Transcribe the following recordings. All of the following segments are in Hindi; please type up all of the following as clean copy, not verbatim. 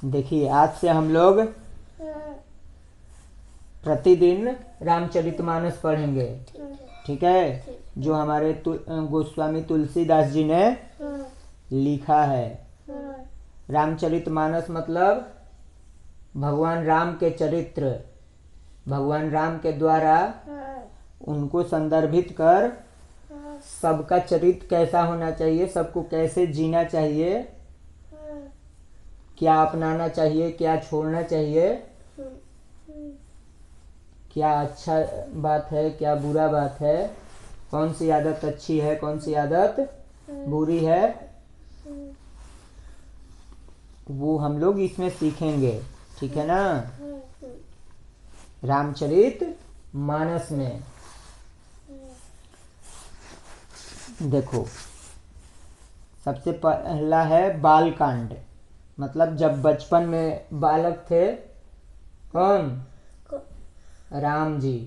देखिए आज से हम लोग प्रतिदिन रामचरितमानस पढ़ेंगे, ठीक है। जो हमारे गोस्वामी तुलसीदास जी ने लिखा है। रामचरितमानस मतलब भगवान राम के चरित्र, भगवान राम के द्वारा उनको संदर्भित कर सबका चरित्र कैसा होना चाहिए, सबको कैसे जीना चाहिए, क्या अपनाना चाहिए, क्या छोड़ना चाहिए, क्या अच्छा बात है, क्या बुरा बात है, कौन सी आदत अच्छी है, कौन सी आदत बुरी है, वो हम लोग इसमें सीखेंगे, ठीक है ना। रामचरित मानस में देखो सबसे पहला है बाल कांड, मतलब जब बचपन में बालक थे। कौन? राम जी।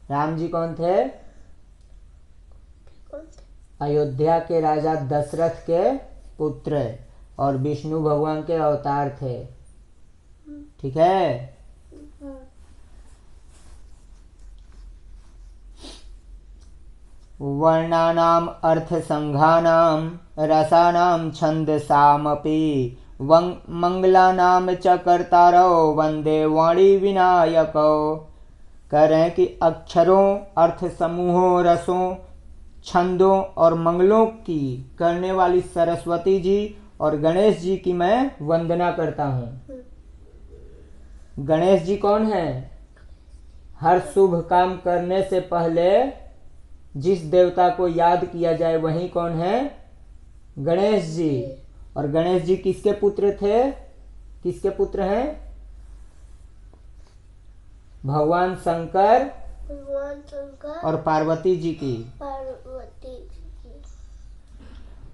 राम जी कौन थे? अयोध्या के राजा दशरथ के पुत्र और विष्णु भगवान के अवतार थे, ठीक है। वर्णानाम अर्थ संघानाम रसानाम छंदसामपि मंगलानाम च कर्तारो वंदे वाणी विनायको। कह रहे हैं कि अक्षरों, अर्थ समूहों, रसों, छंदों और मंगलों की करने वाली सरस्वती जी और गणेश जी की मैं वंदना करता हूँ। गणेश जी कौन है? हर शुभ काम करने से पहले जिस देवता को याद किया जाए वही कौन है? गणेश जी। और गणेश जी किसके पुत्र थे? किसके पुत्र हैं? भगवान शंकर और पार्वती जी की।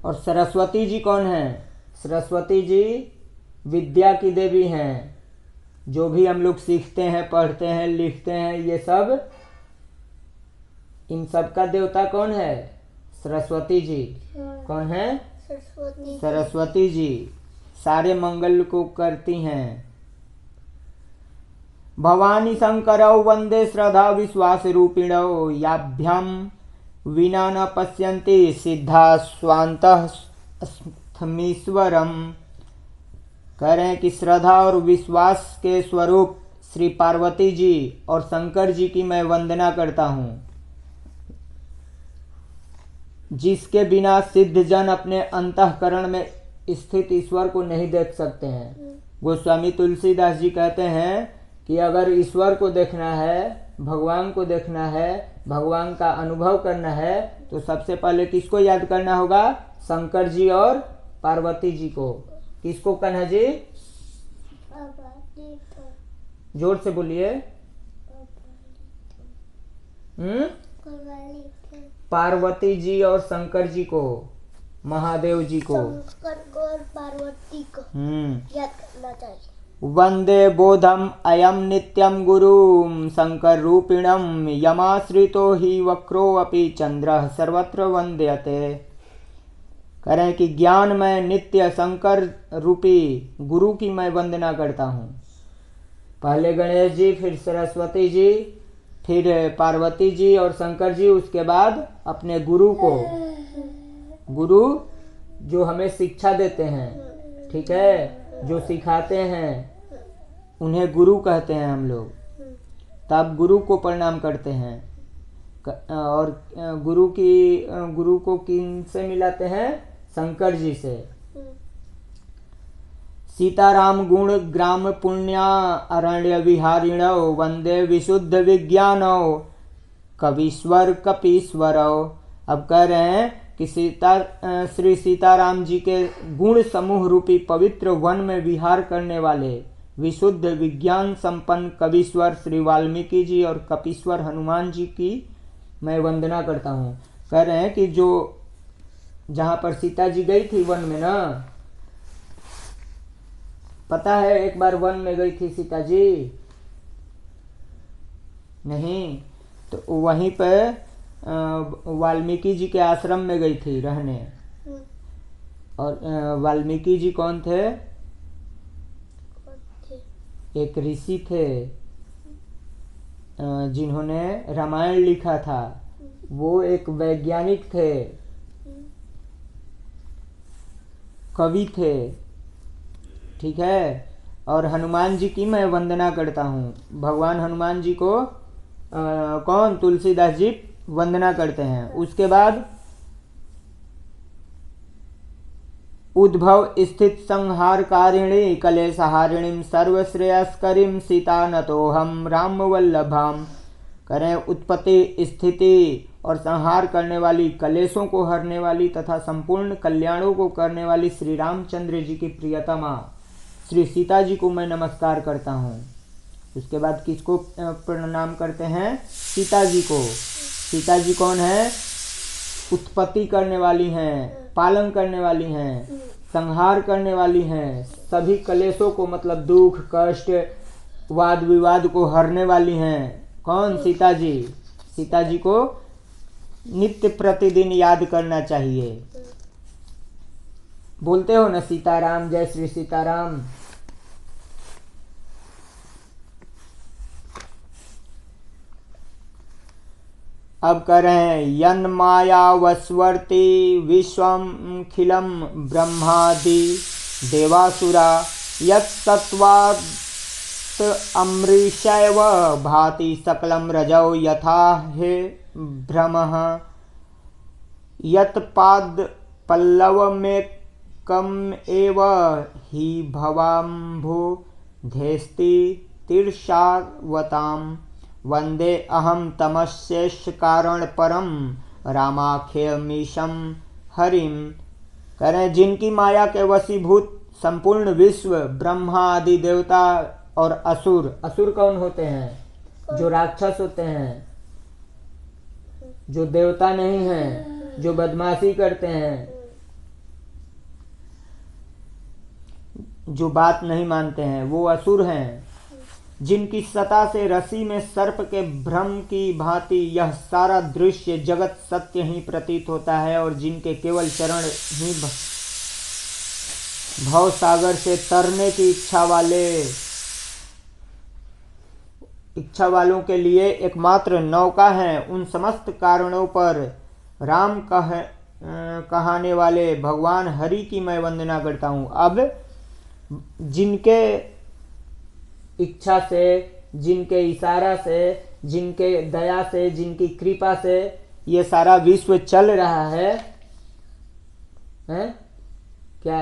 और सरस्वती जी कौन है? सरस्वती जी विद्या की देवी हैं। जो भी हम लोग सीखते हैं, पढ़ते हैं, लिखते हैं, ये सब इन सब का देवता कौन है? सरस्वती जी। कौन है? सरस्वती जी सारे मंगल को करती हैं। भवानी शंकरौ वंदे श्रद्धा विश्वास रूपिणौ याभ्याम विना न पश्यन्ति सिद्धा स्वांतः स्थमीश्वरम। कह रहे हैं कि श्रद्धा और विश्वास के स्वरूप श्री पार्वती जी और शंकर जी की मैं वंदना करता हूँ, जिसके बिना सिद्ध जन अपने अंतःकरण में स्थित ईश्वर को नहीं देख सकते हैं। गोस्वामी तुलसीदास जी कहते हैं कि अगर ईश्वर को देखना है, भगवान को देखना है, भगवान का अनुभव करना है, तो सबसे पहले किसको याद करना होगा? शंकर जी और पार्वती जी को। किसको कन्हा जी? जोर से बोलिए। पार्वती जी और शंकर जी को, महादेव जी को, शंकर और पार्वती को याद करना चाहिए। वंदे बोधम अयम नित्यम गुरुम शंकर रूपिणम यमाश्रितो ही वक्रो अपि चंद्र सर्वत्र वंद्यते। करें कि ज्ञान में नित्य शंकर रूपी गुरु की मैं वंदना करता हूँ। पहले गणेश जी, फिर सरस्वती जी, फिर पार्वती जी और शंकर जी, उसके बाद अपने गुरु को। गुरु जो हमें शिक्षा देते हैं, ठीक है, जो सिखाते हैं, उन्हें गुरु कहते हैं हम लोग। तब गुरु को प्रणाम करते हैं। और गुरु को किन से मिलाते हैं? शंकर जी से। सीताराम गुण ग्राम पुण्या अरण्य विहारिणो वंदे विशुद्ध विज्ञानो कवीश्वर कपीश्वरो। अब कह रहे हैं कि श्री सीताराम जी के गुण समूह रूपी पवित्र वन में विहार करने वाले विशुद्ध विज्ञान संपन्न कवीश्वर श्री वाल्मीकि जी और कपीश्वर हनुमान जी की मैं वंदना करता हूँ। कह रहे हैं कि जो जहाँ पर सीता जी गई थी वन में ना, पता है एक बार वन में गई थी सीता जी? नहीं, तो वहीं पे वाल्मीकि जी के आश्रम में गई थी रहने। और वाल्मीकि जी कौन थे? एक ऋषि थे जिन्होंने रामायण लिखा था, वो एक वैज्ञानिक थे, कवि थे, ठीक है। और हनुमान जी की मैं वंदना करता हूँ। भगवान हनुमान जी को कौन? तुलसीदास जी वंदना करते हैं। उसके बाद उद्भव स्थित संहारकारिणी कलेशहारिणीं सर्वश्रेयस्करीं सीता नतोहम राम वल्लभाम। करें उत्पत्ति, स्थिति और संहार करने वाली, कलेशों को हरने वाली तथा संपूर्ण कल्याणों को करने वाली श्री रामचंद्र जी की प्रियतमा श्री सीता जी को मैं नमस्कार करता हूँ। उसके बाद किसको प्रणाम करते हैं? सीता जी को। सीता जी कौन है? उत्पत्ति करने वाली हैं, पालन करने वाली हैं, संहार करने वाली हैं, सभी कलेशों को मतलब दुख कष्ट वाद विवाद को हरने वाली हैं। कौन? सीता जी। सीता जी को नित्य प्रतिदिन याद करना चाहिए। बोलते हो ना सीताराम, जय श्री सीताराम। अब कर रहे हैं यन माया वस्वर्ति विश्वमखिलम ब्रह्मादि देवासुरा यत्तत्वात् अमृषैव भाति सकलं रजौ यथा हे भ्रमः यत्पाद पल्लवमेकम् एव हि भवाम्बुधेस्ति तीर्षावताम् वंदे अहम तमस्येष कारण परम रामाख्यमीशम हरिम। करें जिनकी माया के वशीभूत संपूर्ण विश्व, ब्रह्मा आदि देवता और असुर। असुर कौन होते हैं? जो राक्षस होते हैं, जो देवता नहीं हैं, जो बदमाशी करते हैं, जो बात नहीं मानते हैं, वो असुर हैं। जिनकी सता से रस्सी में सर्प के भ्रम की भांति यह सारा दृश्य जगत सत्य ही प्रतीत होता है, और जिनके केवल चरण ही भव सागर से तरने की इच्छा वालों के लिए एकमात्र नौका है, उन समस्त कारणों पर राम कहाने वाले भगवान हरि की मैं वंदना करता हूँ। अब जिनके इच्छा से, जिनके इशारा से, जिनके दया से, जिनकी कृपा से ये सारा विश्व चल रहा है, क्या